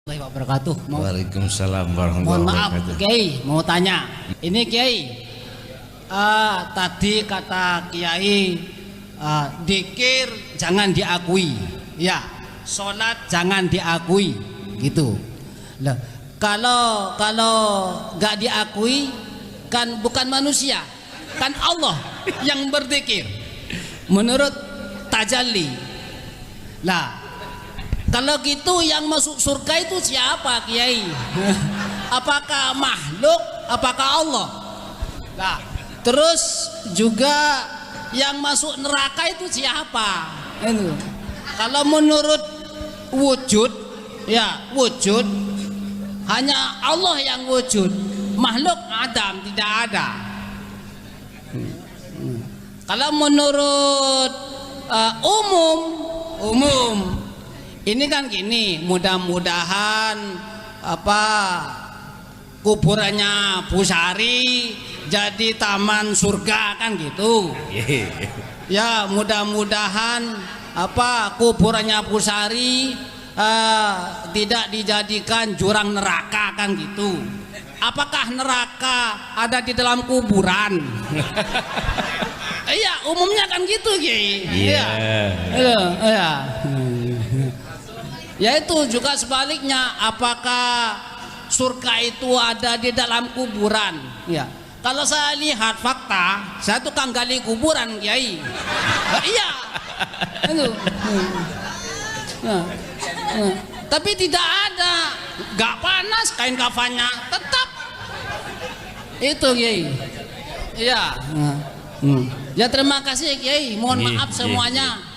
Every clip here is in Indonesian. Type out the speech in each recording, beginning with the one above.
Wabarakatuh. Waalaikumsalam warahmatullahi Mohon maaf, wabarakatuh. Kiai, mau tanya. Ini Kiai, tadi kata Kiai, dikir jangan diakui, ya, sholat jangan diakui, gitu. Lah, kalau nggak diakui, kan bukan manusia, kan Allah yang berzikir. Menurut tajalli. Lah, kalau gitu yang masuk surga itu siapa, Kiai? Apakah makhluk? Apakah Allah? Nah, terus juga yang masuk neraka itu siapa? Itu. Kalau menurut wujud, ya wujud hanya Allah yang wujud. Makhluk Adam tidak ada. Kalau menurut umum ini kan gini, mudah-mudahan kuburannya Busari jadi taman surga kan gitu. Ya, mudah-mudahan kuburannya Busari tidak dijadikan jurang neraka kan gitu. Apakah neraka ada di dalam kuburan? Iya, umumnya kan gitu, Ki. Iya. Iya. Yaitu juga sebaliknya, apakah surga itu ada di dalam kuburan? Ya, kalau saya lihat fakta, saya tukang gali kuburan, Kiai. Iya, itu. Tapi tidak ada, nggak panas kain kafannya, tetap itu, Kiai. Iya. Ya, terima kasih, Kiai. Mohon maaf semuanya.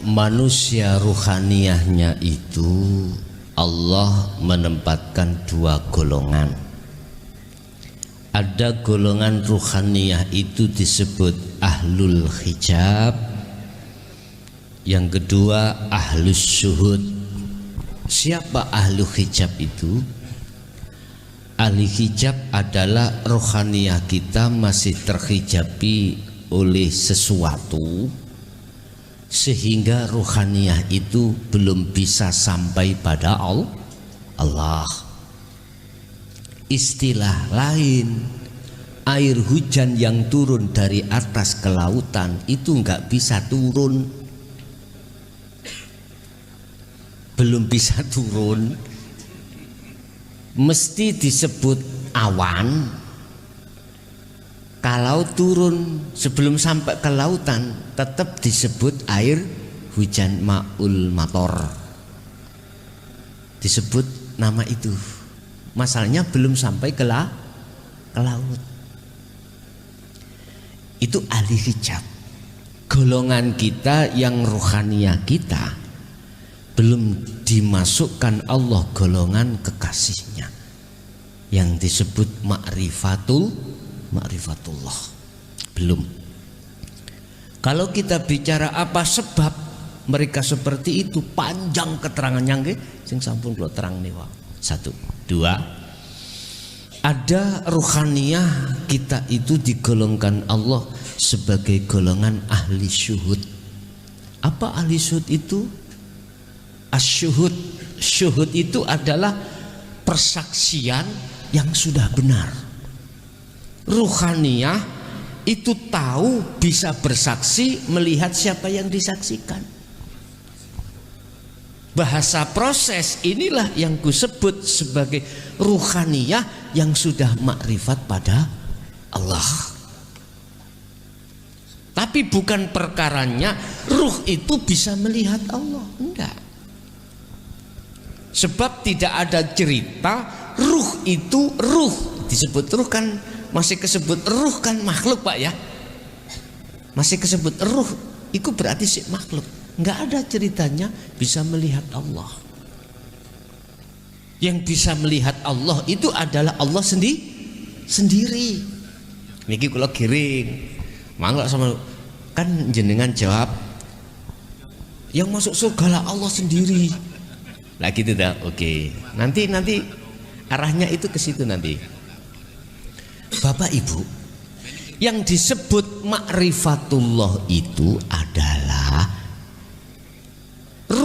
Manusia ruhaniyahnya itu Allah menempatkan dua golongan. Ada golongan ruhaniyah itu disebut ahlul hijab, yang kedua ahlus syuhud. Siapa ahlu hijab itu? Ahli hijab adalah ruhaniyah kita masih terhijabi oleh sesuatu, sehingga ruhaniyah itu belum bisa sampai pada Allah. Istilah lain, air hujan yang turun dari atas ke lautan itu nggak bisa turun, belum bisa turun, mesti disebut awan. Kalau turun sebelum sampai ke lautan tetap disebut air hujan, ma'ul mator, disebut nama itu. Masalahnya belum sampai ke laut. Itu ahli hijab. Golongan kita yang rohaniyah kita belum dimasukkan Allah golongan kekasihnya, yang disebut ma'rifatullah, belum. Kalau kita bicara apa sebab mereka seperti itu, panjang keterangannya nggih, sing sampun kula terang nih. Satu, dua, ada ruhaniyah kita itu digolongkan Allah sebagai golongan ahli syuhud. Apa ahli syuhud itu? Asyuhud. Syuhud itu adalah persaksian yang sudah benar. Ruhaniyah itu tahu, bisa bersaksi melihat siapa yang disaksikan. Bahasa proses inilah yang kusebut sebagai ruhaniyah yang sudah makrifat pada Allah. Tapi bukan perkaranya ruh itu bisa melihat Allah, enggak. Sebab tidak ada cerita ruh itu, ruh disebut ruh kan masih kesebut ruh kan makhluk, Pak, ya. Masih kesebut ruh itu berarti si makhluk. Enggak ada ceritanya bisa melihat Allah. Yang bisa melihat Allah itu adalah Allah sendiri. Niki kula giring. Mangga sama kan jenengan jawab, yang masuk surga lah Allah sendiri. Lah gitu dah. Oke. Nanti arahnya itu ke situ nanti. Bapak Ibu, yang disebut ma'rifatullah itu adalah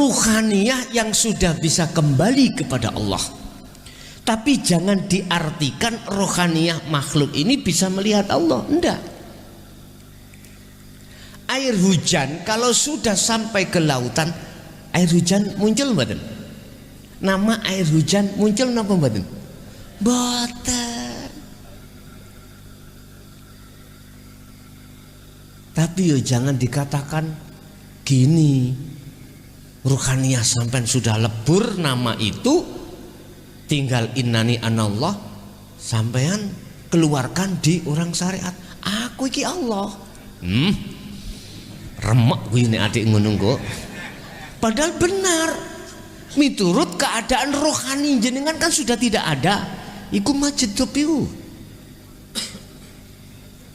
ruhaniyah yang sudah bisa kembali kepada Allah. Tapi jangan diartikan rohaniyah makhluk ini bisa melihat Allah, enggak. Air hujan kalau sudah sampai ke lautan, air hujan muncul mboten? Nama air hujan muncul napa mboten? Mboten. Tapi yo jangan dikatakan gini, ruhaniyah sampai sudah lebur nama itu, tinggal innani anallah, sampean keluarkan di orang syariat. Aku iki Allah. Remek kuwi nek adik ngono kok. Padahal benar. Miturut keadaan rohani jenengan kan sudah tidak ada. Iku majedop iku.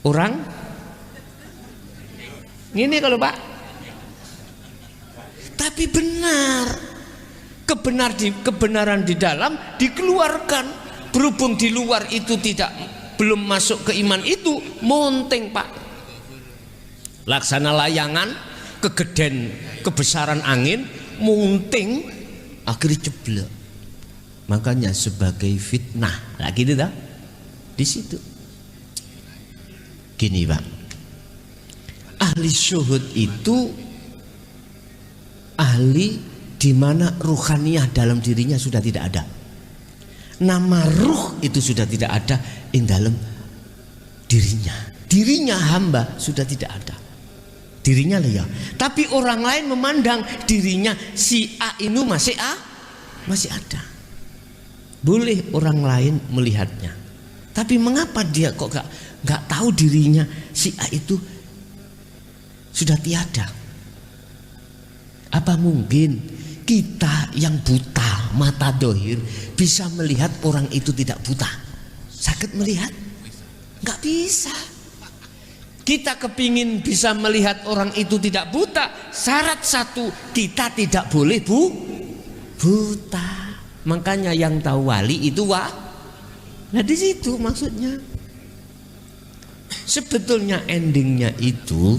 Orang ini kalau Pak. Tapi benar. Kebenaran di dalam dikeluarkan. Berhubung di luar itu belum masuk ke iman itu, monteng Pak. Laksana layangan, kegeden, kebesaran angin, munting, akhirnya jeblok. Makanya sebagai fitnah, lah gitu dah, di situ. Gini Pak, ahli syuhud itu ahli di mana ruhaniyah dalam dirinya sudah tidak ada. Nama ruh itu sudah tidak ada in dalam dirinya. Dirinya hamba sudah tidak ada. Dirinya lah ya. Tapi orang lain memandang dirinya si A ini masih ada. Boleh orang lain melihatnya. Tapi mengapa dia kok nggak tahu dirinya si A itu sudah tiada? Apa mungkin kita yang buta mata dohir bisa melihat orang itu tidak buta? Sakit melihat? Nggak bisa. Kita kepingin bisa melihat orang itu tidak buta, syarat satu, kita tidak boleh buta. Makanya yang tahu wali itu nah di situ maksudnya. Sebetulnya endingnya itu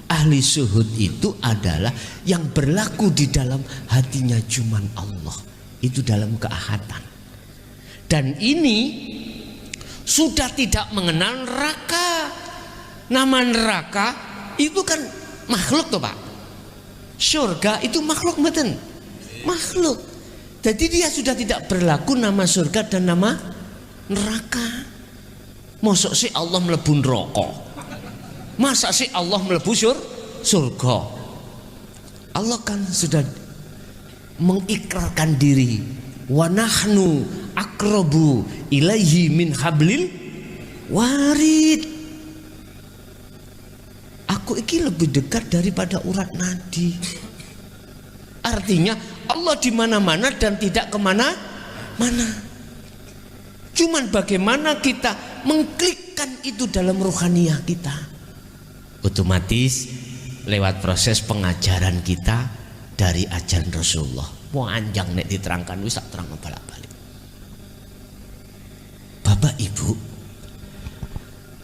ahli syuhud itu adalah yang berlaku di dalam hatinya cuman Allah. Itu dalam keahatan. Dan ini sudah tidak mengenal neraka. Nama neraka itu kan makhluk toh Pak. Surga itu makhluk betul. Makhluk. Jadi dia sudah tidak berlaku nama surga dan nama neraka. Masa sih Allah mlebu neraka? Masa sih Allah mlebu surga? Allah kan sudah mengikrarkan diri. Wa nahnu aqrabu ilaihi min hablil warid. Aku iki lebih dekat daripada urat nadi. Artinya Allah di mana-mana dan tidak kemana-mana. Cuman bagaimana kita mengklikkan itu dalam ruhaniyah kita. Otomatis lewat proses pengajaran kita dari ajaran Rasulullah. Panjang nek diterangkan wis tak terang balik-balik. Bapak Ibu,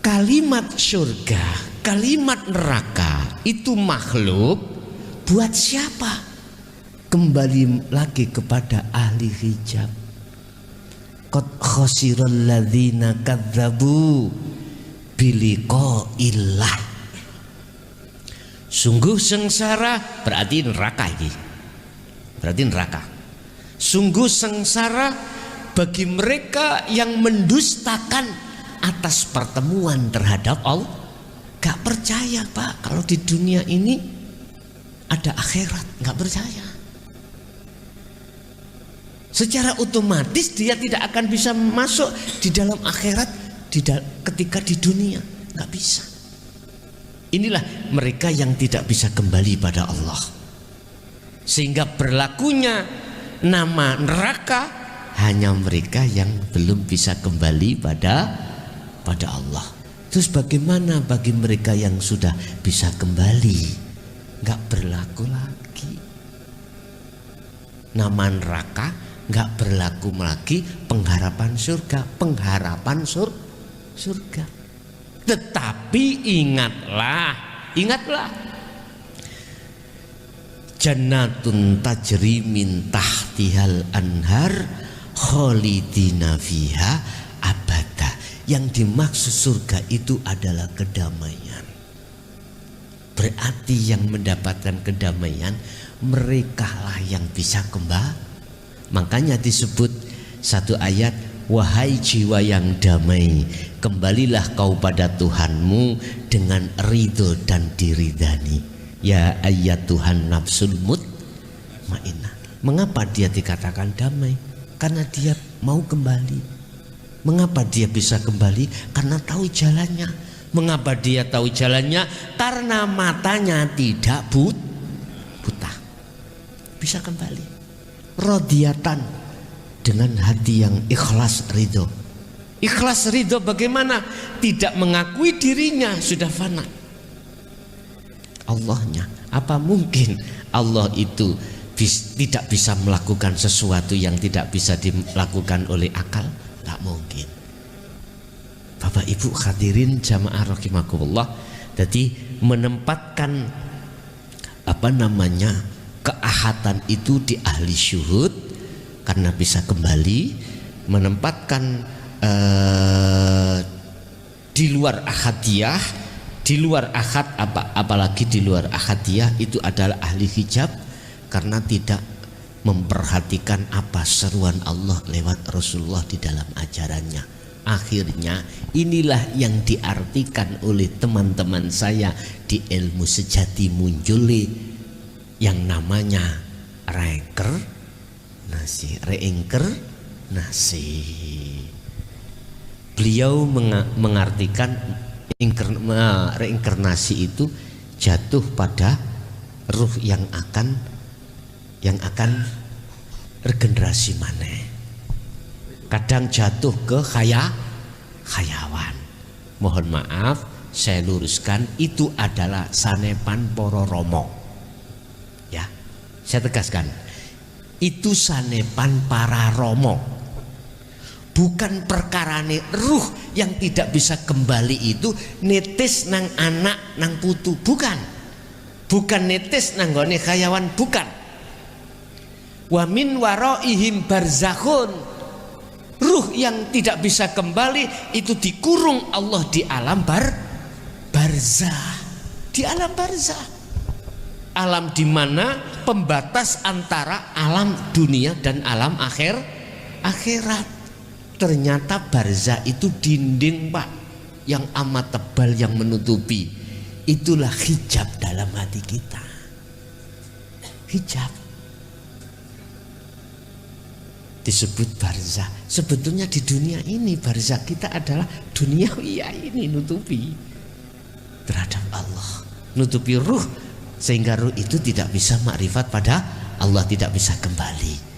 kalimat surga, kalimat neraka itu makhluk buat siapa? Kembali lagi kepada ahli hijab. Qad khasiral ladzina kadzdzabu biliqa'illah. Sungguh sengsara, berarti neraka ini. Berarti neraka. Sungguh sengsara bagi mereka yang mendustakan atas pertemuan terhadap Allah. Gak percaya Pak kalau di dunia ini ada akhirat, gak percaya. Secara otomatis dia tidak akan bisa masuk di dalam akhirat ketika di dunia, nggak bisa. Inilah mereka yang tidak bisa kembali pada Allah, sehingga berlakunya nama neraka hanya mereka yang belum bisa kembali pada Allah. Terus bagaimana bagi mereka yang sudah bisa kembali? Nggak berlaku lagi nama neraka. Nggak berlaku lagi pengharapan surga, surga. Tetapi ingatlah, jannatun tajri min tahtihal anhar khalidina fiha abada. Yang dimaksud surga itu adalah kedamaian. Berarti yang mendapatkan kedamaian mereka lah yang bisa kembali. Makanya disebut satu ayat, wahai jiwa yang damai, kembalilah kau pada Tuhanmu dengan ridho dan diridani. Ya ayat Tuhan nafsul mutmainnah. Mengapa dia dikatakan damai? Karena dia mau kembali. Mengapa dia bisa kembali? Karena tahu jalannya. Mengapa dia tahu jalannya? Karena matanya tidak buta. Bisa kembali. Rodiatan, dengan hati yang ikhlas ridho. Ikhlas ridho bagaimana? Tidak mengakui dirinya sudah fana. Allahnya, apa mungkin Allah itu tidak bisa melakukan sesuatu yang tidak bisa dilakukan oleh akal? Tak mungkin. Bapak Ibu hadirin jamaah rahimakumullah. Jadi menempatkan keahatan itu di ahli syuhud karena bisa kembali, menempatkan di luar ahadiyah, di luar ahad apalagi di luar ahadiyah itu adalah ahli hijab karena tidak memperhatikan apa seruan Allah lewat Rasulullah di dalam ajarannya. Akhirnya inilah yang diartikan oleh teman-teman saya di ilmu sejati muncul yang namanya reinkarnasi. Beliau mengartikan reinkarnasi itu jatuh pada ruh yang akan regenerasi maneh. Kadang jatuh ke khayawan. Mohon maaf, saya luruskan, itu adalah sanepan poro romo. Ya, saya tegaskan, itu sanepan para romo. Bukan perkarane ruh yang tidak bisa kembali itu netis nang anak nang putu, bukan netis nang gone khayawan, bukan. Wa min waraihim barzakhun. Ruh yang tidak bisa kembali itu dikurung Allah di alam barzah. Di alam barzah. Alam di mana pembatas antara alam dunia dan alam akhirat. Ternyata barzah itu dinding, Pak, yang amat tebal yang menutupi. Itulah hijab dalam hati kita. Hijab disebut barzah. Sebetulnya di dunia ini barzah kita adalah duniawi ini, nutupi terhadap Allah, nutupi ruh sehingga ruh itu tidak bisa makrifat pada Allah, tidak bisa kembali.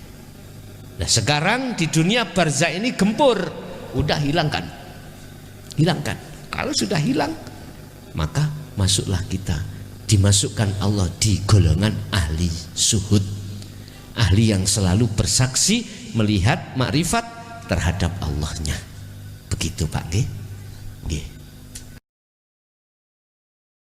Nah sekarang di dunia barzah ini gempur, udah hilangkan. Kalau sudah hilang maka masuklah kita, dimasukkan Allah di golongan ahli syuhud, ahli yang selalu bersaksi melihat makrifat terhadap Allahnya. Begitu Pak. Nggih.